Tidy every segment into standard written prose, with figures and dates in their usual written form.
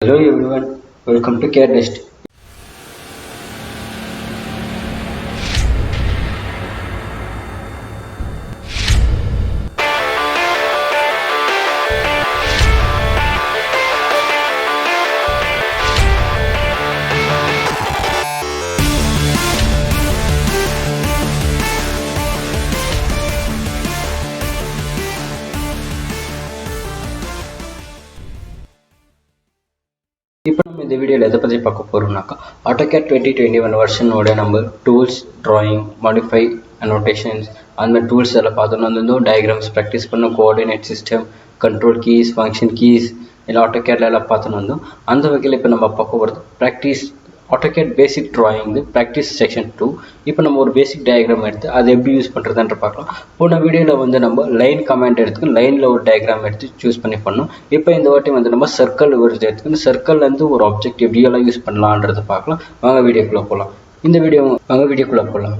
Hello everyone, welcome to CareNest. இப்போ நம்ம இந்த வீடியோவில் எதை பற்றி பார்க்க போகிறோம்னாக்கா AutoCAD 2021 வெர்ஷனோட நம்ம டூல்ஸ், ட்ராயிங், மாடிஃபை, அனோட்டேஷன்ஸ் அந்த மாதிரி டூல்ஸ் எல்லாம் பார்த்தோம்னா வந்து டயக்ராம்ஸ் ப்ராக்டிஸ் பண்ண coordinate system, control keys, function keys இல்லை AutoCADல எல்லாம் பார்த்தோன்னு வந்தோம். அந்த வகையில் இப்போ நம்ம பார்க்க போகிறது ப்ராக்டிஸ் AutoCAD பேசிக் ட்ராயிங் ப்ராக்டிஸ் செக்ஷன் 2. இப்போ நம்ம ஒரு பேசிக் டயக்ராம் எடுத்து அதை எப்படி யூஸ் பண்ணுறதுன்ற பார்க்கலாம். போன வீடியோவில் வந்து நம்ம லைன் கமெண்ட் எடுத்துக்கு லைனில் ஒரு டயக்ராம் எடுத்து சூஸ் பண்ணி பண்ணோம். இப்போ இந்த வாட்டி வந்து நம்ம சர்க்கிள் ஒரு எடுத்துக்கு இந்த சர்க்கிள்லேருந்து ஒரு ஆப்ஜெக்ட் எப்படியெல்லாம் யூஸ் பண்ணலான்றதை பார்க்கலாம். வாங்க வீடியோக்குள்ளே போகலாம். வீடியோக்குள்ளே போகலாம்.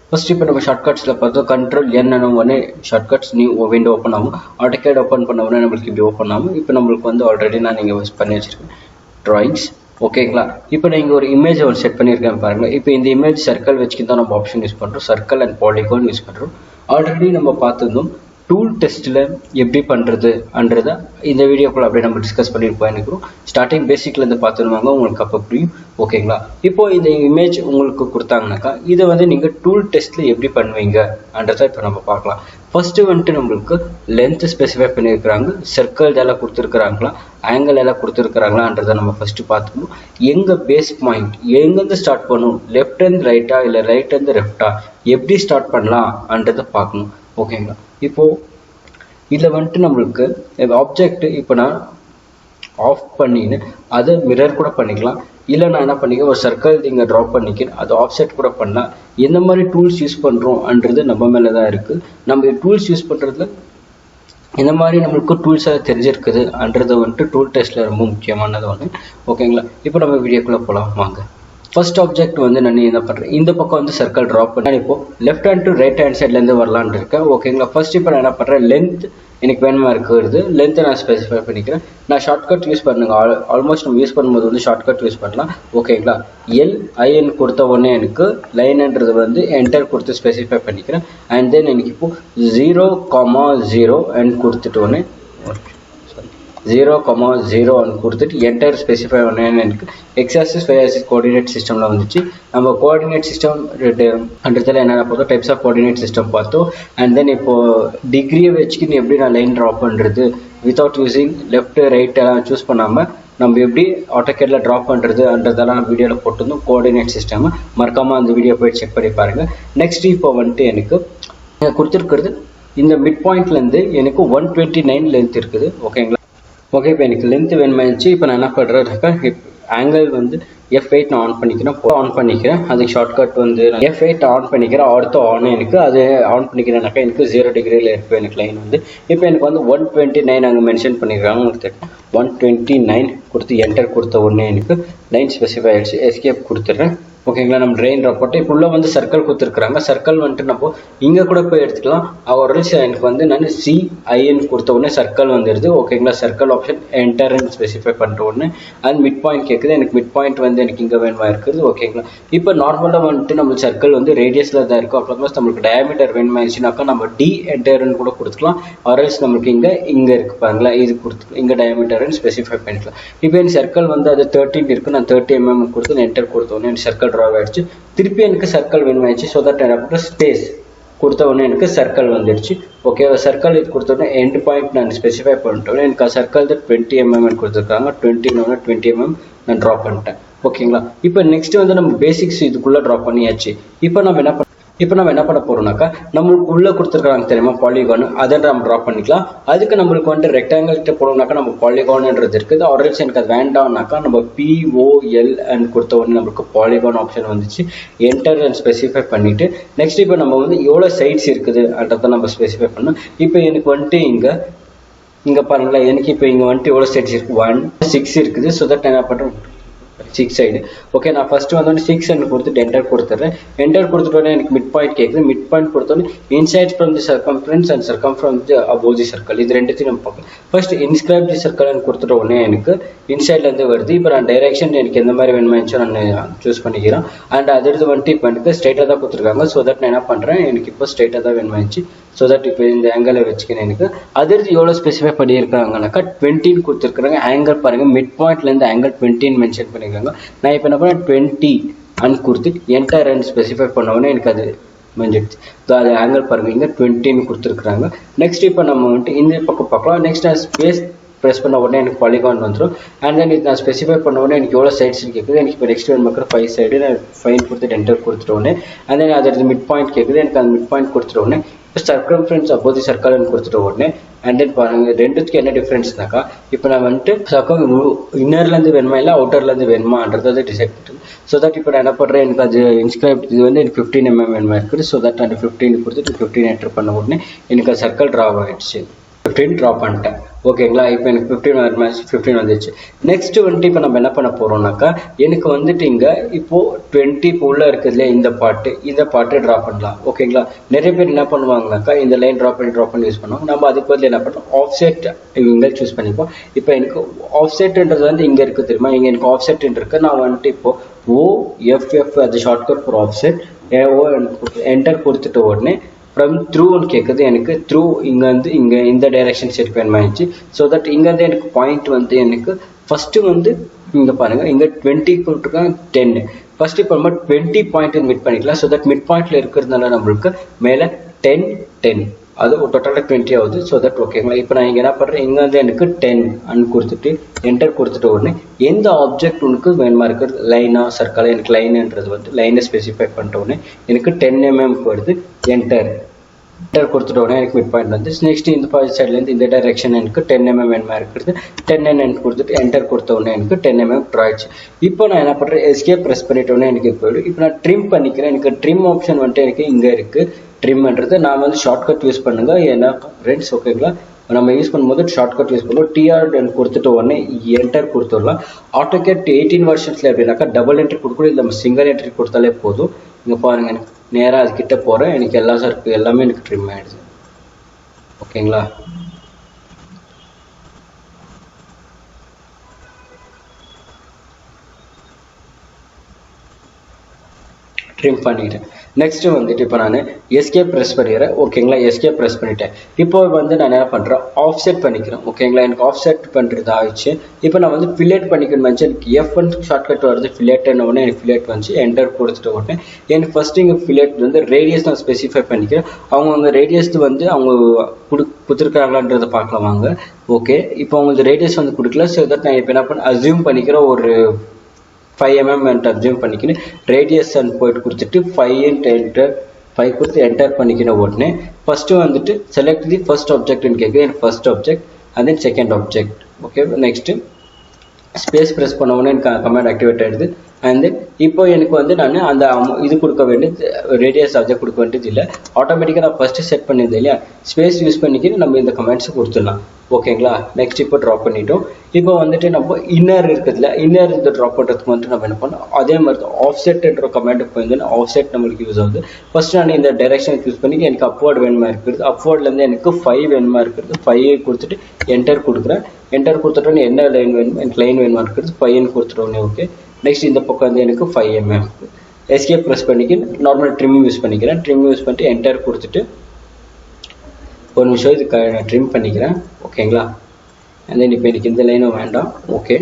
ஃபஸ்ட் இப்போ நம்ம ஷார்ட்கட்ஸில் பார்த்தோம். கண்ட்ரோல் என்ன ஒன்று ஷார்ட்கட்ஸ் நியூ விண்டோ ஓப்பன் ஆகும். AutoCAD ஓப்பன் பண்ண உடனே நம்மளுக்கு இப்படி ஓப்பன் ஆகும். இப்போ நம்மளுக்கு வந்து ஆல்ரெடி நான் நீங்கள் யூஸ் பண்ணி வச்சுருக்கேன் ட்ராயிங்ஸ். ஓகேங்களா, இப்போ நீங்கள் ஒரு இமேஜ் ஒரு செட் பண்ணியிருக்கேன் பாருங்கள். இப்போ இந்த இமேஜ் சர்க்கிள் வச்சுக்கிட்டு தான் நம்ம ஆப்ஷன் யூஸ் பண்ணுறோம். சர்க்கிள் அண்ட் பாலிகான் யூஸ் பண்ணுறோம். ஆல்ரெடி நம்ம பார்த்துருந்தோம் டூல் டெஸ்ட்டில் எப்படி பண்ணுறதுன்றதை இந்த வீடியோக்குள்ள அப்படியே நம்ம டிஸ்கஸ் பண்ணியிருப்போம். நினைக்கிறோம் ஸ்டார்டிங் பேசிக்லேருந்து பார்த்துருவாங்க, உங்களுக்கு அப்போ புரியும். ஓகேங்களா, இப்போது இந்த இமேஜ் உங்களுக்கு கொடுத்தாங்கனாக்கா இதை வந்து நீங்கள் டூல் டெஸ்ட்டில் எப்படி பண்ணுவீங்கன்றதை இப்போ நம்ம பார்க்கலாம். ஃபஸ்ட்டு வந்துட்டு நம்மளுக்கு லென்த்து ஸ்பெசிஃபை பண்ணியிருக்கிறாங்க, சர்க்கிள் எல்லாம் கொடுத்துருக்குறாங்களா, ஆங்கிள் எல்லாம் கொடுத்துருக்குறாங்களான்றதை நம்ம ஃபஸ்ட்டு பார்த்துக்கணும். எங்கள் பேஸ் பாயிண்ட் எங்கேருந்து ஸ்டார்ட் பண்ணணும், லெஃப்ட் ஹேண்ட் ரைட்டா இல்லை ரைட் ஹேண்ட் லெஃப்டா, எப்படி ஸ்டார்ட் பண்ணலாம்ன்றதை பார்க்கணும். ஓகேங்களா, இப்போது இதில் வந்துட்டு நம்மளுக்கு ஆப்ஜெக்ட் இப்போ நான் ஆஃப் பண்ணின்னு அதை மிரர் கூட பண்ணிக்கலாம். இல்லை நான் என்ன பண்ணிக்கிறேன், ஒரு சர்க்கிள் இங்கே ட்ரா பண்ணிக்கிறேன், அது ஆஃப்செட் கூட பண்ணலாம். எந்த மாதிரி டூல்ஸ் யூஸ் பண்ணுறோம்ன்றது நம்ம மேலே தான் இருக்குது. நம்ம டூல்ஸ் யூஸ் பண்ணுறதுல இந்த மாதிரி நம்மளுக்கு டூல்ஸ் எல்லாம் தெரிஞ்சிருக்குதுன்றது வந்துட்டு டூல் டெஸ்ட்டில் ரொம்ப முக்கியமானது ஒன்று. ஓகேங்களா, இப்போ நம்ம வீடியோக்குள்ளே போகலாம் வாங்க. ஃபர்ஸ்ட் ஆப்ஜெக்ட் வந்து நான் என்ன பண்ணுறேன், இந்த பக்கம் வந்து சர்க்கிள் ட்ரா பண்ணேன். இப்போ left hand to right hand சைட்லேருந்து வரலான்னு இருக்கேன். ஓகேங்களா, ஃபர்ஸ்ட் இப்போ நான் என்ன பண்ணுறேன், லென்த் எனக்கு வேணுமா இருக்கிறது லென்த்தை நான் ஸ்பெசிஃபை பண்ணிக்கிறேன். நான் ஷார்ட்கட் யூஸ் பண்ணுங்க. ஆல்மோஸ்ட் நம்ம யூஸ் பண்ணும்போது வந்து ஷார்ட்கட் யூஸ் பண்ணலாம். ஓகேங்களா, LIN கொடுத்த உடனே எனக்கு லைன்ன்றது வந்து என்டர் கொடுத்து ஸ்பெசிஃபை பண்ணிக்கிறேன். அண்ட் தென் எனக்கு இப்போது 0,0 அண்ட் கொடுத்துட்டு உடனே 0,0 கொடுத்துட்டு என்டர் ஸ்பெசிஃபை பண்ணேன்னு எனக்கு எக்ஸாக்சிஸ் ஃபைவ் கோஆர்டினேட் சிஸ்டமில் வந்துச்சு. நம்ம கோஆர்டினேட் சிஸ்டம் அன்றதில் என்னென்ன பார்த்தோம், டைப்ஸ் ஆஃப் கோஆர்டினேட் சிஸ்டம் பார்த்தோம். அண்ட் தென் இப்போது டிகிரியை வச்சுக்கின்னு எப்படி நான் லைன் ட்ரா பண்ணுறது வித்தவுட் யூஸிங் லெஃப்ட் ரைட் எல்லாம் சூஸ் பண்ணாமல் நம்ம எப்படி AutoCADல ட்ரா பண்ணுறதுன்றதெல்லாம் வீடியோவில் போட்டிருந்தோம். கோஆர்டினேட் சிஸ்டம் மறக்காமல் அந்த வீடியோ போய் செக் பண்ணி பாருங்கள். நெக்ஸ்ட் இப்போ வந்துட்டு எனக்கு கொடுத்துருக்கிறது இந்த மிட் பாயிண்ட்லேருந்து எனக்கு 129 லென்த் இருக்குது. ஓகேங்களா, ஓகே, இப்போ எனக்கு லென்த் வேணுமாச்சு. இப்போ நான் என்ன பண்ணுறேன்னாக்கா ஆங்கிள் வந்து F8 நான் ஆன் பண்ணிக்கிறேன். அதுக்கு ஷார்ட்கட் வந்து F8 ஆன் பண்ணிக்கிறேன். அடுத்து எனக்கு அது ஆன் பண்ணிக்கிறேன்னாக்கா எனக்கு 0 டிகிரியில் இருக்குது எனக்கு லைன் வந்து. இப்போ எனக்கு வந்து 129 அங்கே மென்ஷன் பண்ணிக்கிறாங்க. உங்களுக்கு 129 கொடுத்து என்டர் கொடுத்த உடனே எனக்கு லைன் ஸ்பெசிஃபை ஆகிடுச்சு. எஸ்கேப் கொடுத்துட்றேன். ஓகேங்களா, நம்ம ட்ரெயின் போட்டு இப்போ உள்ள வந்து சர்க்கிள் கொடுத்துருக்குறாங்க. சர்க்கிள் வந்துட்டு நம்ம இங்கே கூட போய் எடுத்துக்கலாம். ஒரு எனக்கு வந்து நான் CIN கொடுத்த உடனே சர்க்கிள் வந்துடுது. ஓகேங்களா, சர்க்கிள் ஆப்ஷன் என்டர்ன்னு ஸ்பெசிஃபை பண்ணுற உடனே அது மிட் பாயிண்ட் கேட்குது. எனக்கு மிட் பாயிண்ட் வந்து எனக்கு இங்கே வேணுமா இருக்குது. ஓகேங்களா, இப்போ நார்மலாக வந்துட்டு நம்ம சர்க்கிள் வந்து ரேடியஸில் தான் இருக்கும். அப்போ நம்மளுக்கு டயாமீட்டர் வேணுமாச்சுனாக்கா நம்ம D என்டர்ன்னு கூட கொடுத்துக்கலாம். ஆர்எல்ஸ் நம்மளுக்கு இங்கே இருக்குது பாருங்களா, இது கொடுத்துக்கலாம். இங்கே டயாமீட்டர்னு ஸ்பெசிஃபை பண்ணிக்கலாம். இப்போ என் சர்க்கிள் வந்து அது 13 இருக்குது. நான் 30 mm கொடுத்து என்டர் கொடுத்தோன்னே எனக்கு சர்க்கிள் ட்ரா ஆகிடுச்சு. திருப்பி எனக்கு சர்க்கிள் வேணுமாயிடுச்சு. ஸோ தட் என்ன ஸ்பேஸ் கொடுத்த உடனே எனக்கு சர்க்கிள் வந்துடுச்சு. ஓகே, சர்க்கிள் இது கொடுத்த உடனே எண்ட் பாயிண்ட் நான் ஸ்பெசிஃபை பண்ணிட்டோன்னே எனக்கு சர்க்கிள் தான் 20 mm கொடுத்துருக்காங்க. 20 mm நான் ட்ரா பண்ணிட்டேன். ஓகேங்களா, இப்போ நெக்ஸ்ட் வந்து நம்ம பேசிக்ஸ் இதுக்குள்ளே ட்ரா பண்ணியாச்சு. இப்போ நம்ம என்ன பண்ண போகிறோம்னாக்கா நம்மளுக்கு உள்ளே கொடுத்துருக்காங்க தெரியுமா பாலிகான், அதை நம்ம ட்ரா பண்ணிக்கலாம். அதுக்கு நம்மளுக்கு வந்துட்டு ரெக்டாங்கிள் கிட்ட போனோம்னாக்கா நம்ம பாலிகான்ன்றது இருக்குது. ஆல்ரெடி எனக்கு அது வேண்டாம்னாக்கா நம்ம POL அண்ட் கொடுத்த உடனே நம்மளுக்கு பாலிகான் ஆப்ஷன் வந்துச்சு. என்டர் அண்ட் ஸ்பெசிஃபை பண்ணிவிட்டு நெக்ஸ்ட் இப்போ நம்ம வந்து எவ்வளோ சைட்ஸ் இருக்குதுன்றதை நம்ம ஸ்பெசிஃபை பண்ணோம். இப்போ எனக்கு வந்துட்டு இங்கே பாருங்களேன், எனக்கு இப்போ இங்கே வந்துட்டு எவ்வளோ சைட்ஸ் இருக்குது, 1 6 இருக்குது. ஸோ தட் என்ன பண்ணுறோம் 6 சைடு. ஓகே, நான் ஃபர்ஸ்ட் வந்து 6 கொடுத்துட்டு என்டர் கொடுத்துட்றேன். என்டர் கொடுத்துட்டோன்னே எனக்கு மிட் பாயிண்ட் கேட்குது. மிட் பாயிண்ட் கொடுத்தோன்னே inside from the circumference and Sargam from the above the circle, இது ரெண்டுத்தையும் நம்ம பார்க்கலாம். ஃபர்ஸ்ட் இன்ஸ்கிரைப் தி சர்க்கிள்னு கொடுத்துட்ட உடனே எனக்கு இன்சைட்லேருந்து வருது. இப்போ நான் டைரக்ஷன் எனக்கு எந்த மாதிரி வேணுமாச்சோ நான் சூஸ் பண்ணிக்கிறேன். அண்ட் அடுத்து வந்துட்டு இப்போ எனக்கு ஸ்ட்ரைட்டாக தான் கொடுத்துருக்காங்க. ஸோ தட் நான் என்ன பண்ணுறேன், எனக்கு இப்போ ஸ்ட்ரைட்டாக தான் வேணுமாச்சு. ஸோ தட் இப்போ இந்த ஆங்கிளை வச்சுக்கிறேன். எனக்கு அடுத்து எவ்வளோ ஸ்பெசிஃபை பண்ணியிருக்காங்கனாக்கா 20 கொடுத்துருக்குறாங்க. ஆங்கிள் பாருங்கள், மிட் பாயிண்ட்லேருந்து ஆங்கிள் 20 மென்ஷன் பண்ணியிருக்காங்க. நான் இப்போ என்ன பண்ணேன் 20 அண்ட் கொடுத்துட்டு என்டர் அண்ட் ஸ்பெசிஃபை பண்ணோன்னே எனக்கு அது மெஞ்சிடுச்சு. ஸோ அது ஆங்கிள் பாருங்கள், இங்கே 20 கொடுத்துருக்குறாங்க. நெக்ஸ்ட் இப்போ நம்ம வந்துட்டு இந்த பக்கம் பார்க்கலாம். நெக்ஸ்ட் நான் ஸ்பேஸ் ப்ரெஸ் பண்ண உடனே எனக்கு பாலிகான் வந்துடும். அண்ட் தென் இது நான் ஸ்பெசிஃபை பண்ண உடனே எனக்கு எவ்வளோ சைட்ஸ்னு கேட்குது. எனக்கு இப்போ நெக்ஸ்ட் வேணும் பார்க்குற 5 சைடு நான் 5 கொடுத்துட்டு என்டர் கொடுத்துட்ட உடனே அண்ட் தென் அது மிட் பாயிண்ட் கேட்குது. எனக்கு அந்த மிட் பாயிண்ட் கொடுத்துட்ட உடனே இப்போ சர்க்கம்ஃபரன்ஸ் அபோவ் தி சர்க்கிள்னு கொடுத்துட்ட உடனே அண்ட் தென் பாருங்க ரெண்டுத்துக்கு என்ன டிஃப்ரென்ஸ்னாக்கா, இப்போ நான் வந்துட்டு சர்க்கம் இன்னர்லேருந்து வேணுமா இல்லை அவுட்டர்லேருந்து வேணுமான்றது வந்து டிசைட் பண்ணுறது. ஸோ தட் இப்போ நான் என்ன பண்ணுறேன், எனக்கு அது இன்ஸ்கிரைப் இது வந்து எனக்கு 15 mm வேணுமா இருக்குது. ஸோ தட் அந்த 15 கொடுத்துட்டு 15 என்டர் பண்ண உடனே எனக்கு அது சர்க்கிள் ட்ரா ஆகிடுச்சு. 15 ட்ரா பண்ணிட்டேன். ஓகேங்களா, இப்போ எனக்கு 15 வந்துச்சு. நெக்ஸ்ட் வந்துட்டு இப்போ நம்ம என்ன பண்ண போகிறோம்னாக்கா, எனக்கு வந்துட்டு இங்கே இப்போது 20 இப்போ உள்ள இருக்குதுல இந்த பாட்டு ட்ரா பண்ணலாம். ஓகேங்களா, நிறைய பேர் என்ன பண்ணுவாங்கனாக்கா இந்த லைன் ட்ரா பண்ணி யூஸ் பண்ணுவாங்க. நம்ம அதுக்கு பதில் என்ன பண்ணுறோம், ஆஃப் செட் இங்கே சூஸ் பண்ணிப்போம். இப்போ எனக்கு ஆஃப் செட்ன்றது வந்து இங்கே இருக்குது தெரியுமா, இங்கே எனக்கு ஆஃப் செட் இருக்குது. நான் வந்துட்டு இப்போது OFF அது shortcut for off set. Enter கொடுத்துட்ட உடனே ஃப்ரம் த்ரூன்னு கேட்குது. எனக்கு த்ரூ இங்கேருந்து இங்கே இந்த டைரெக்ஷன் செட் பண்ணாயிடுச்சு. ஸோ தட் இங்கேருந்து எனக்கு பாயிண்ட் வந்து எனக்கு ஃபஸ்ட்டு வந்து இங்கே பாருங்கள், இங்கே 20 கொடுத்துருக்காங்க 10. ஃபஸ்ட்டு இப்போ நம்ம 20 பாயிண்ட் மிட் பண்ணிக்கலாம். ஸோ தட் மிட் பாயிண்டில் இருக்கிறதுனால நம்மளுக்கு மேலே 10 அது டோட்டலாக 20 ஆகுது. ஸோ தட் ஓகேங்களா, இப்போ நான் இங்கே என்ன பண்ணுறேன், இங்கே வந்து எனக்கு 10 கொடுத்துட்டு என்டர் கொடுத்துட்ட உடனே எந்த ஆப்ஜெக்ட் உனக்கு வேணுமா இருக்கிறது, லைனாக சர்க்கிளாக, எனக்கு லைனுன்றது வந்து லைனை ஸ்பெசிஃபை பண்ணிட்ட உடனே எனக்கு 10 mm வருது. என்டர் கொடுத்துட்ட உடனே எனக்கு மிட் பாயிண்ட் வந்து நெக்ஸ்ட் இந்த சைட்லேருந்து இந்த டைரெக்ஷன் எனக்கு 10 mm வேணுமா இருக்கிறது. 10 mm கொடுத்துட்டு என்டர் கொடுத்த உடனே எனக்கு 10 mm ட்ராயிடுச்சு. இப்போ நான் என்ன பண்ணுறேன், எஸ்கேப் ப்ரெஸ் பண்ணிட்ட உடனே எனக்கு போய்டும். இப்போ நான் ட்ரிம் பண்ணிக்கிறேன். எனக்கு ட்ரிம் ஆப்ஷன் வந்துட்டு எனக்கு இங்கே இருக்குது. ட்ரிம்ன்றது நான் வந்து ஷார்ட்கட் யூஸ் பண்ணுங்க ஏன்னா ஃப்ரெண்ட்ஸ். ஓகேங்களா, நம்ம யூஸ் பண்ணும்போது ஷார்ட்கட் யூஸ் பண்ணுவோம். TR கொடுத்துட்டு உடனே என்டர் கொடுத்துடலாம். ஆட்டோகேட் 18 வெர்ஷன்ஸில் எப்படின்னாக்கா டபுள் என்ட்ரி கொடுக்கணும், இல்லை நம்ம சிங்கிள் என்ட்ரி கொடுத்தாலே போதும். இங்கே பாருங்கள், எனக்கு நேராக அதுக்கிட்ட போகிறேன். எனக்கு எல்லாமே எனக்கு ட்ரிம் ஆகிடுது. ஓகேங்களா, ட்ரிம் பண்ணிட்டேன். நெக்ஸ்ட் வந்துட்டு இப்போ நான் எஸ்கேப் ப்ரெஸ் பண்ணிடுறேன். ஓகேங்களா, எஸ்கேப் ப்ரெஸ் பண்ணிட்டேன். இப்போ வந்து நான் என்ன பண்ணுறேன், ஆஃப் செட் பண்ணிக்கிறேன். ஓகேங்களா, எனக்கு ஆஃப் செட் பண்ணுறது ஆயிடுச்சு. இப்போ நான் வந்து ஃபிலேட் பண்ணிக்கணும். எனக்கு F1 ஷார்ட்கட் வருது, ஃபிலேட்னு உடனே எனக்கு ஃபிலேட் வந்துச்சு. என்டர் கொடுத்துட்டு உடனே எனக்கு ஃபஸ்ட்டு இங்கே ஃபிலேட் வந்து ரேடியஸ் நான் ஸ்பெசிஃபை பண்ணிக்கிறேன். அவங்க ரேடியஸ் வந்து அவங்க கொடுத்துருக்காங்களான்றதை பார்க்கலாம் வாங்க. ஓகே, இப்போ அவங்களுக்கு ரேடியஸ் வந்து கொடுக்கல. ஸோ தட் நான் இப்போ என்ன பண்ண அசியூம் பண்ணிக்கிறேன், ஒரு 5 mm அசியூம் பண்ணிக்கணும். ரேடியஸ் அண்ட் போயிட்டு கொடுத்துட்டு 5 கொடுத்து என்டர் பண்ணிக்கிற உடனே ஃபஸ்ட்டு வந்துட்டு செலக்ட் தி ஃபர்ஸ்ட் ஆப்ஜெக்ட்னு கேட்குது. எனக்கு first object and then second object. Okay, next space press பண்ண உடனே எனக்கு கமாண்ட் ஆக்டிவேட் ஆகிடுது. அண்ட் தென் இப்போ எனக்கு வந்து நான் அந்த இது கொடுக்க வேண்டியது, ரேடியஸ் ஆப்ஜெக்ட் கொடுக்க வேண்டியது இல்லை. ஆட்டோமேட்டிக்காக நான் ஃபஸ்ட்டு செட் பண்ணியிருந்தேன் இல்லையா, ஸ்பேஸ் யூஸ் பண்ணிக்கிட்டு நம்ம இந்த கமெண்ட்ஸை கொடுத்துடலாம். ஓகேங்களா, நெக்ஸ்ட் இப்போ ட்ராப் பண்ணிட்டோம். இப்போ வந்துட்டு நம்ம இன்னர் இருக்குதுல, இன்னர் இந்த ட்ராப் பண்ணுறதுக்கு வந்துட்டு நம்ம என்ன பண்ணோம், அதே மாதிரி தான் ஆஃப் செட்ன்ற கமெண்ட்டுக்கு போயிருந்தோம். ஆஃப் செட் நம்மளுக்கு யூஸ் ஆகுது. ஃபஸ்ட்டு நான் இந்த டைரெக்ஷனுக்கு யூஸ் பண்ணி எனக்கு அப்வர்ட் வேணுமா இருக்கிறது. அப்வர்ட்லேருந்து எனக்கு 5 வேணுமா இருக்கிறது. 5 கொடுத்துட்டு என்டர் கொடுக்குறேன். என்டர் கொடுத்துட்டோன்னே என்ன லைன் வேணும், எனக்கு லைன் வேணுமா இருக்கிறது. 5 கொடுத்துட்டோன்னே ஓகே. நெக்ஸ்ட் இந்த பக்கம் வந்து எனக்கு 5 mm. எஸ்கேப் ப்ரெஸ் பண்ணிக்க நார்மல் ட்ரிம் யூஸ் பண்ணிக்கிறேன். ட்ரிம் யூஸ் பண்ணிட்டு என்டர் கொடுத்துட்டு ஒரு நிமிஷம் இதுக்கு நான் ட்ரிம் பண்ணிக்கிறேன். ஓகேங்களா, அண்ட் தென் இப்போ எனக்கு இந்த லைனும் வேண்டாம். ஓகே,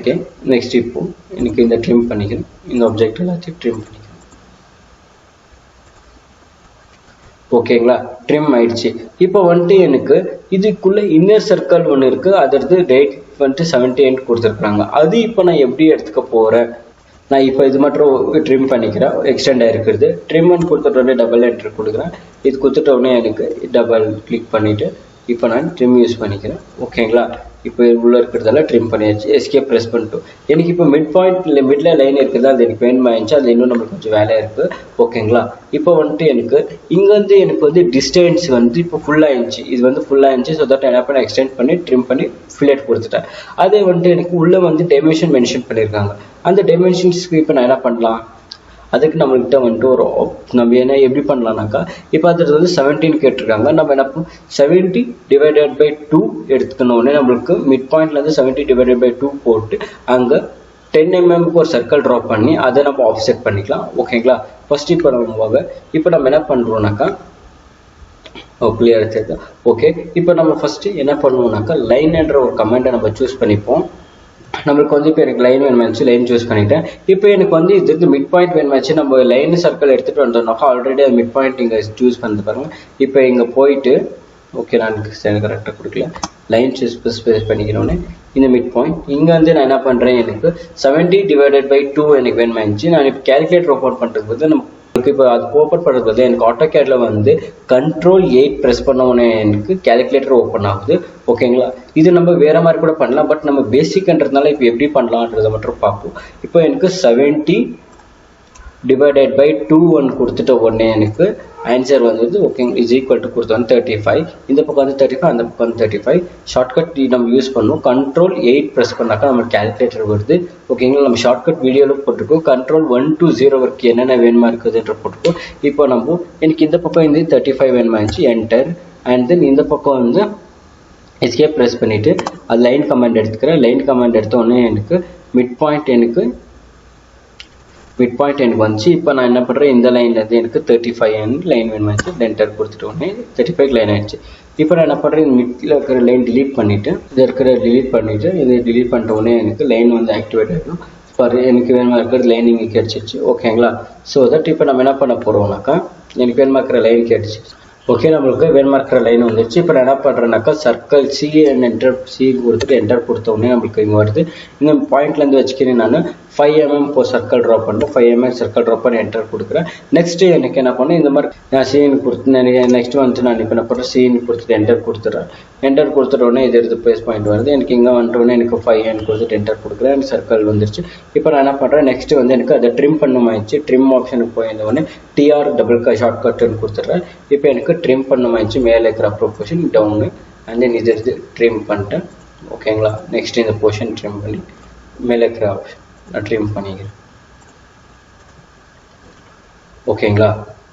நெக்ஸ்ட் இப்போ எனக்கு இந்த ட்ரிம் பண்ணிக்கிறேன். இந்த ஆப்ஜெக்ட் எல்லாத்தையும் ட்ரிம் பண்ணிக்கிறேன். ஓகேங்களா, ட்ரிம் ஆயிடுச்சு. இப்போ வந்துட்டு எனக்கு இதுக்குள்ளே இன்னர் சர்க்கிள் ஒன்று இருக்குது. அதற்கு ரேட் வந்துட்டு 78 கொடுத்துருக்குறாங்க. அது இப்போ நான் எப்படி எடுத்துக்க போகிறேன், நான் இப்போ இது மட்டும் ட்ரிம் பண்ணிக்கிறேன். எக்ஸ்டெண்ட் ஆகிருக்கிறது ட்ரிம் கொடுத்துட்டோடனே டபுள் என்ட்ரு கொடுக்குறேன். இது கொடுத்துட்டோடனே எனக்கு டபுள் கிளிக் பண்ணிவிட்டு இப்போ நான் ட்ரிம் யூஸ் பண்ணிக்கிறேன். ஓகேங்களா, இப்போ உள்ளே இருக்கிறதால ட்ரிம் பண்ணியாச்சு. எஸ்கேப் ப்ரெஸ் பண்ணிட்டோம். எனக்கு இப்போ மிட் பாயிண்ட் மிடில் லைன் இருக்குது, அது எனக்கு வேணுமாயிருந்துச்சு. அது இன்னும் நம்மளுக்கு கொஞ்சம் வேலையாக இருக்குது. ஓகேங்களா, இப்போ வந்துட்டு எனக்கு இங்கேருந்து எனக்கு வந்து டிஸ்டன்ஸ் வந்து இப்போ ஃபுல்லாகிடுச்சு. இது வந்து ஃபுல்லாகிடுச்சு. ஸோ தட் என்ன பண்ண எக்ஸ்டெண்ட் பண்ணி ட்ரிம் பண்ணி ஃபில்லெட் கொடுத்துட்டேன். அதே வந்துட்டு எனக்கு உள்ளே வந்து டைமென்ஷன் மென்ஷன் பண்ணியிருக்காங்க. அந்த டைமென்ஷன்ஸ்க்கு இப்போ நான் என்ன பண்ணலாம், அதுக்கு நம்மள்கிட்ட வந்துட்டு ஒரு நம்ம என்ன எப்படி பண்ணலாம்னாக்கா, இப்போ அது வந்து 17 கேட்டிருக்காங்க. நம்ம என்ன பண்ணோம், 70 டிவைடட் பை 2 எடுத்துக்கணுன்னே நம்மளுக்கு மிட் பாயிண்ட்லேருந்து 70 டிவைடட் பை 2 போட்டு அங்கே 10 mm ஒரு சர்க்கிள் ட்ரா பண்ணி அதை நம்ம ஆஃப்செட் பண்ணிக்கலாம். ஓகேங்களா, ஃபர்ஸ்ட் இப்போ நம்ம என்ன பண்ணுறோம்னாக்கா, கிளியர் எடுத்து ஓகே. இப்போ நம்ம ஃபஸ்ட்டு என்ன பண்ணுவோம்னாக்கா, லைன் என்ற ஒரு கமெண்டை நம்ம சூஸ் பண்ணிப்போம். நம்மளுக்கு வந்து இப்போ எனக்கு லைன் வேணுமாச்சு, லைன் சூஸ் பண்ணிட்டேன். இப்போ எனக்கு வந்து இதுக்கு மிட் பாயிண்ட் வேணுமாச்சு. நம்ம லைன் சர்க்கிள் எடுத்துகிட்டு வந்தோம்னாக்கா ஆல்ரெடி அது மிட் பாயிண்ட் இங்கே சூஸ் பண்ணிட்டு பாருங்க. இப்போ இங்கே போயிட்டு ஓகே, நான் கரெக்டாக கொடுக்கல, லைன் ஸ்பெசிஃபை பண்ணிக்கிறோன்னே இந்த மிட் பாயிண்ட் இங்கே வந்து நான் என்ன பண்ணுறேன், எனக்கு 70 டிவைடட் பை 2 எனக்கு வேணுமாச்சு. நான் இப்போ கேல்குலேட்டர் ஓப்பன் பண்ணுறதுக்கு வந்து நமக்கு இப்போ அது ஓப்பன் பண்ணுறது வந்து எனக்கு ஆட்டோகேடில் வந்து Ctrl 8 ப்ரெஸ் பண்ண உடனே எனக்கு கேல்குலேட்டர் ஓப்பன் ஆகுது. ஓகேங்களா, இது நம்ம வேறு மாதிரி கூட பண்ணலாம். பட் நம்ம பேசிக்ன்றதுனால இப்போ எப்படி பண்ணலான்றதை மட்டும் பார்ப்போம். இப்போ எனக்கு 70 டிவைடட் பை 2 கொடுத்துட்ட உடனே எனக்கு ஆன்சர் வந்தது. ஓகேங்க, இஸ் ஈக்குவல் டு கொடுத்தோம் 35. இந்த பக்கம் வந்து 35, அந்த பக்கம் வந்து 35. ஷார்ட்கட் நம்ம யூஸ் பண்ணுவோம். Ctrl 8 ப்ரெஸ் பண்ணாக்கா நம்மளுக்கு கேல்குலேட்டர் வருது. ஓகேங்களா, நம்ம ஷார்ட்கட் வீடியோவில் போட்டிருக்கோம். Ctrl 1 to 0 வரைக்கும் என்னென்ன வேணுமா இருக்குதுன்ற போட்டிருக்கோம். இப்போ நம்ம எனக்கு இந்த பக்கம் வந்து 35 வேணுமா இருந்துச்சு, என்டர். அண்ட் தென் இந்த பக்கம் வந்து எஸ்கேப் ப்ரெஸ் பண்ணிவிட்டு அது லைன் கமாண்ட் எடுத்துக்கிறேன். லைன் கமாண்ட் எடுத்த உடனே எனக்கு மிட் பாயிண்ட் எனக்கு வந்துச்சு. இப்போ நான் என்ன பண்ணுறேன், இந்த லைன்லேருந்து எனக்கு 35 லைன் வேணுமாச்சு. என்டர் கொடுத்துட்டு உடனே 35 லைன் ஆகிடுச்சு. இப்போ நான் என்ன பண்ணுறேன், மிட்டில் இருக்கிற லைன் டிலீட் பண்ணிவிட்டு இதை டிலீட் பண்ணிட்ட உடனே எனக்கு லைன் வந்து ஆக்டிவேட் ஆகிடும். ஃபார் எனக்கு வேணுமா இருக்கிறது லைன் இங்கே கிடச்சிச்சு. ஓகேங்களா, ஸோ தட் இப்போ நம்ம என்ன பண்ண போகிறோம்னாக்கா, எனக்கு வேணுமா இருக்கிற லைன் கிடச்சிச்சு. ஓகே, நம்மளுக்கு வேணுமா இருக்கிற லைன் வந்துருச்சு. இப்போ நான் என்ன பண்ணுறேன்னாக்கா, circle C and enter C கொடுத்துட்டு என்டர் கொடுத்த உடனே நம்மளுக்கு இங்கே வருது. இந்த பாயிண்ட்லேருந்து வச்சுக்கிறேன் நான் 5 mm இப்போ சர்க்கிள் ட்ரா பண்ணிட்டு 5 mm சர்க்கிள் ட்ரா பண்ணி என்டர் கொடுக்குறேன். நெக்ஸ்ட்டு எனக்கு என்ன பண்ணேன், இந்த மாதிரி நான் சீன் கொடுத்து நெக்ஸ்ட் வந்து நான் இப்போ என்ன பண்ணுறேன், சீன் கொடுத்துட்டு என்டர் கொடுத்துட்றேன். என்டர் கொடுத்துட்ட உடனே இது எடுத்து ப்ளேஸ் பாயிண்ட் வருது. எனக்கு இங்கே வந்துட்டோடனே எனக்கு 5 கொடுத்துட்டு என்டர் கொடுக்குறேன். எனக்கு சர்க்கிள் வந்துருச்சு. இப்போ நான் என்ன பண்ணுறேன், நெக்ஸ்ட்டு வந்து எனக்கு அதை ட்ரிம் பண்ணுமாயிடுச்சு. ட்ரிம் ஆப்ஷனுக்கு போயிருந்த உடனே TR டபுள் ஷார்ட்கட்டுன்னு கொடுத்துட்றேன். இப்போ எனக்கு ட்ரிம் பண்ணுமாயிடுச்சு. மேலே இருக்கிற ப்ரொபோஷன் டவுனு அண்ட் தென் இது எடுத்து ட்ரிம் பண்ணிட்டேன். ஓகேங்களா, நெக்ஸ்ட் இந்த போர்ஷன் ட்ரிம் பண்ணி மேலே இருக்கிற ஆப்ஷன் நான் ட்ரிம் பண்ணிக்கிறேன். ஓகேங்களா,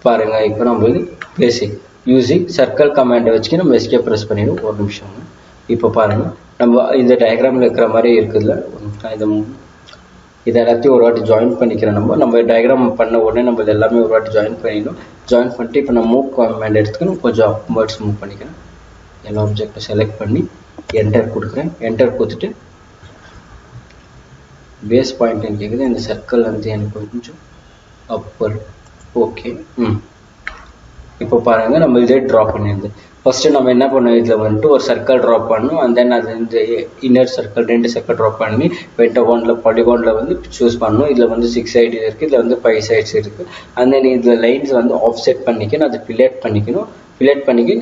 பாருங்கள். இப்போ நம்ம பேசிக் யூஸிங் சர்க்கிள் கமாண்டை வச்சுக்கி நம்ம எஸ்கேப் ப்ரெஸ் பண்ணிவிடும். ஒரு நிமிஷம். இப்போ பாருங்கள், நம்ம இந்த டயக்ராமில் இருக்கிற மாதிரி இருக்குதுல்ல, இதை எல்லாத்தையும் ஒரு வாட்டி ஜாயின் பண்ணிக்கிறேன். நம்ம டயக்ராம் பண்ண உடனே நம்ம இது எல்லாமே ஒரு வாட்டி ஜாயின் பண்ணிடணும். ஜாயின் பண்ணிட்டு இப்போ நான் மூவ் கமாண்ட் எடுத்துக்கணும். கொஞ்சம் அப்வர்ட்ஸ் மூவ் பண்ணிக்கிறேன். எல்லா ஆப்ஜெக்டை செலக்ட் பண்ணி என்டர் கொடுக்குறேன். என்டர் கொடுத்துட்டு பேஸ் பாயிண்ட் கேட்குது. இந்த சர்க்கிள் வந்து எனக்கு கொஞ்சம் அப்பர். ஓகே, இப்போ பாருங்கள், நம்ம இதே ட்ரா பண்ணியிருந்து ஃபஸ்ட்டு நம்ம என்ன பண்ணோம், இதில் வந்துட்டு ஒரு சர்க்கிள் ட்ரா பண்ணணும். அண்ட் தென் அது இந்த இன்னர் சர்க்கிள் 2 சர்க்கிள் ட்ரா பண்ணி பென்டகோனில் பாலிகானில் வந்து சூஸ் பண்ணணும். இதில் வந்து 6 சைடு இருக்குது, இதில் வந்து 5 சைட்ஸ் இருக்குது. அண்ட் தென் இதில் லைன்ஸ் வந்து ஆஃப் செட் பண்ணிக்கணும், அதை ஃபில்லட் பண்ணிக்கணும்.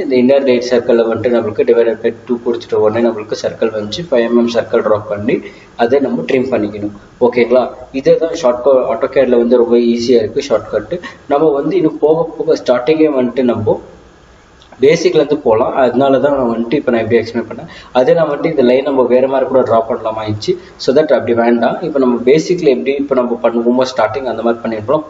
இந்த இன்னர் ரைட் சர்க்கிளில் வந்துட்டு நம்மளுக்கு டிவைடட் பை 2 கொடுத்துட்ட உடனே நம்மளுக்கு சர்க்கிள் வந்துச்சு. 5 mm சர்க்கிள் ட்ரா பண்ணி அதை நம்ம ட்ரிம் பண்ணிக்கணும். ஓகேங்களா, இதே தான் ஷார்ட்கட். ஆட்டோகேடில் வந்து ரொம்ப ஈஸியாக இருக்குது ஷார்ட்கட்டு. நம்ம வந்து இன்னும் போக போக ஸ்டார்டிங்கே வந்துட்டு நம்ம பேசிக்லேருந்து போகலாம். அதனால தான் நான் வந்துட்டு இப்போ நான் எப்படி எக்ஸ்பிளைன் பண்ணேன். அதே நான் வந்துட்டு இந்த லைன் நம்ம வேறு மாதிரி கூட ட்ரா பண்ணலாமாயிடுச்சு. ஸோ தட் அப்படி வேண்டாம். இப்போ நம்ம பேசிக்கில் எப்படி இப்போ நம்ம பண்ணுவோமோ ஸ்டார்டிங் அந்த மாதிரி பண்ணிருப்போம்.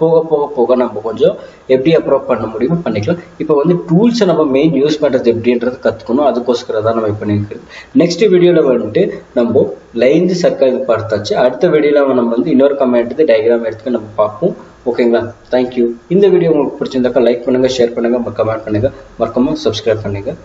போக நம்ம கொஞ்சம் எப்படி அப்ரோச் பண்ண முடியுமோ பண்ணிக்கலாம். இப்போ வந்து டூல்ஸை நம்ம மெயின் யூஸ் பண்ணுறது எப்படின்றது கற்றுக்கணும். அதுக்கோஸ்கரம் தான் நம்ம இப்போ பண்ணிக்கிறது. நெக்ஸ்ட் வீடியோவில் வந்துட்டு நம்ம லைன் சர்க்கிள் பார்த்தாச்சு. அடுத்த வீடியோவில் நம்ம வந்து இன்னொரு கமெண்ட் எடுத்து டயக்ராம் எடுத்துக்க நம்ம பார்ப்போம். ஓகேங்களா, தேங்க்யூ. இந்த வீடியோ உங்களுக்கு பிடிச்சிருந்தாக்கா லைக் பண்ணுங்கள், ஷேர் பண்ணுங்கள், கமெண்ட் பண்ணுங்கள், மறக்காம சப்ஸ்கிரைப் பண்ணுங்கள்.